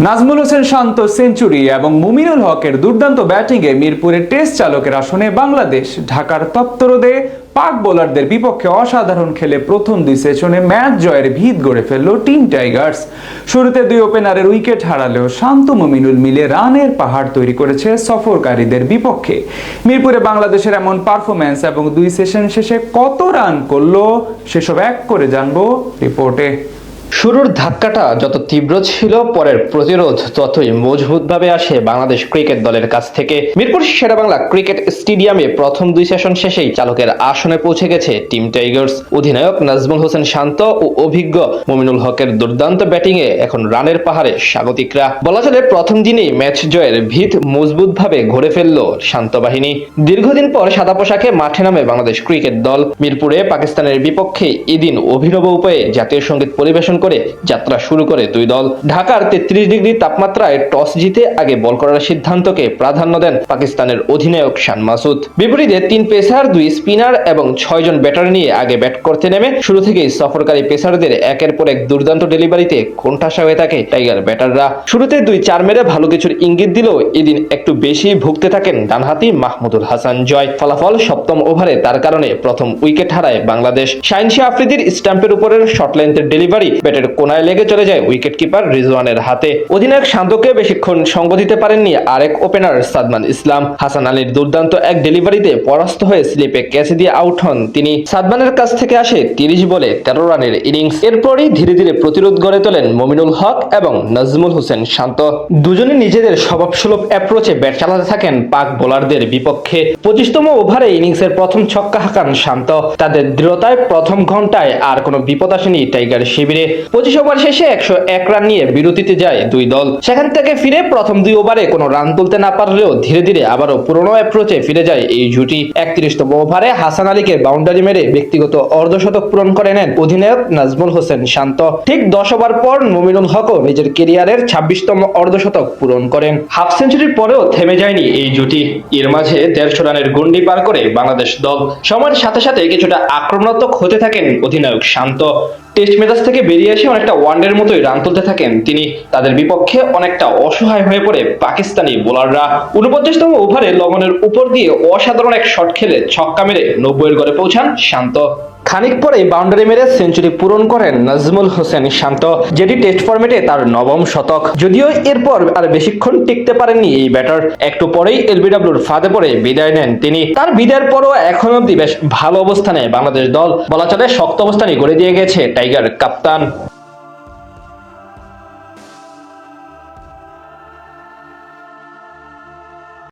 নাজমুল হোসেন শান্ত century এবং মুমিনুল হকের দুর্দান্ত ব্যাটিংয়ে মিরপুরের টেস্ট চালকের আসনে বাংলাদেশ ঢাকার তপ্তরোদে পাক বোলারদের বিপক্ষে অসাধারণ খেলে প্রথম দুই সেশনে ম্যাচ জয়ের ভিত গড়ে ফেলল টিম টাইগার্স। শুরুতে দুই ওপেনারের উইকেট হারালেও শান্ত মুমিনুল মিলে রানের পাহাড় তৈরি করেছে সফরকারীদের বিপক্ষে। মিরপুরে বাংলাদেশের এমন পারফরম্যান্স এবং দুই সেশন শেষে কত রান করলো সেসব এক করে জানবো রিপোর্টে। শুরুর ধাক্কাটা যত তীব্র ছিল, পরের প্রতিরোধ ততই মজবুতভাবে আসে বাংলাদেশ ক্রিকেট দলের কাছ থেকে। মিরপুর শেরেবাংলা ক্রিকেট স্টেডিয়ামে প্রথম দুই সেশন শেষেই চালকের আসনে পৌঁছে গেছে টিম টাইগার্স। অধিনায়ক নাজমুল হোসেন শান্ত ও অভিজ্ঞ মুমিনুল হকের দুর্দান্ত ব্যাটিংয়ে এখন রানের পাহাড়ে স্বাগতিকরা। বলা চলে প্রথম দিনেই ম্যাচ জয়ের ভিত মজবুতভাবে গড়ে ফেলল শান্ত বাহিনী। দীর্ঘদিন পর সাদা পোশাকে মাঠে নামে বাংলাদেশ ক্রিকেট দল। মিরপুরে পাকিস্তানের বিপক্ষে এদিন অভিনব উপায়ে জাতীয় সঙ্গীত পরিবেশন করে যাত্রা শুরু করে দুই দল। ঢাকার 33 ডিগ্রি তাপমাত্রায় টস জিতে আগে বল করার সিদ্ধান্তকে প্রাধান্য দেন পাকিস্তানের অধিনায়ক শান মাসুদ। বিপরীতে 3 পেসার, 2 স্পিনার এবং 6 জন ব্যাটার নিয়ে আগে ব্যাট করতে নেমে শুরু থেকেই সফরকারী পেসারদের একের পর এক দুর্দান্ত ডেলিভারিতে কোণঠাসা হয়ে থাকে টাইগার ব্যাটাররা। শুরুতে 2-4 মেরে ভালো কিছুর ইঙ্গিত দিলেও এদিন একটু বেশি ভুগতে থাকেন ডানহাতি মাহমুদুল হাসান জয়। ফলাফল সপ্তম ওভারে তার কারণে প্রথম উইকেট হারায় বাংলাদেশ। শাহিন শাহ আফ্রিদির স্টাম্পের উপরের শর্ট লেন্থের ডেলিভারি ব্যাটের কোনায় লেগে চলে যায় উইকেট কিপার রিজওয়ানের হাতে। অধিনায়ক শান্তকে বেশিক্ষণ সঙ্গ দিতে পারেননি আরেক ওপেনার সাদমান ইসলাম। হাসান আলীর দুর্দান্ত এক ডেলিভারিতে পরাস্ত হয়ে স্লিপে ক্যাচ দিয়ে আউট হন তিনি। সাদমানের কাছ থেকে আসে 30 বলে 13 রানের ইনিংস। এরপরই ধীরে ধীরে প্রতিরোধ গড়ে তোলেন মুমিনুল হক এবং নাজমুল হোসেন শান্ত। দুজনে নিজেদের স্বভাবসুলভ অ্যাপ্রোচে ব্যাট চালাতে থাকেন পাক বোলারদের বিপক্ষে। 25তম ওভারে ইনিংসের প্রথম ছক্কা হাঁকান শান্ত। তাদের দৃঢ়তায় প্রথম ঘন্টায় আর কোনো বিপদ আসেনি টাইগার শিবিরে। 25 ওভার শেষে 101 রান নিয়ে বিরতিতে যায় দুই দল। সেখান থেকে ফিরে প্রথম 2 ওভারে কোনো রান তুলতে না পারলেও ধীরে ধীরে আবারও পুরনো অ্যাপ্রোচে ফিরে যায় এই জুটি। 31তম ওভারে হাসান আলীকে বাউন্ডারি মেরে ব্যক্তিগত অর্ধশতক পূরণ করে নেন অধিনায়ক নাজমুল হোসেন শান্ত। ঠিক 10 ওভার পর মুমিনুল হকও নিজের ক্যারিয়ারের 26তম অর্ধশতক পূরণ করেন। হাফ সেঞ্চুরির পরেও থেমে যায়নি এই জুটি। এর মাঝে 150 রানের গন্ডি পার করে বাংলাদেশ দল। সময়ের সাথে সাথে কিছুটা আক্রমণাত্মক হতে থাকেন অধিনায়ক শান্ত। টেস্ট মেজাজ থেকে বেরিয়ে এসে অনেকটা ওয়ানডের মতোই রান তুলতে থাকেন তিনি। তাদের বিপক্ষে অনেকটা অসহায় হয়ে পড়ে পাকিস্তানি বোলাররা। 49তম ওভারে লবণের উপর দিয়ে অসাধারণ এক শট খেলে ছক্কা মেরে 90 এর ঘরে পৌঁছান শান্ত। খানিক পরে বাউন্ডারি মেরে সেঞ্চুরি পূরণ করেন নাজমুল হোসেন শান্ত, যেটি টেস্ট ফরম্যাটে তার 9ম শতক। যদিও এরপর আর বেশিক্ষণ টিকতে পারেননি এই ব্যাটার। একটু পরেই এলবিডব্লিউর ফাঁদে পড়ে বিদায় নেন তিনি। তার বিদায়ের পরও এখন অব্দি বেশ ভালো অবস্থানে বাংলাদেশ দল। বলা চলে শক্ত অবস্থানই গড়ে দিয়ে গেছে টাইগার কাপ্তান।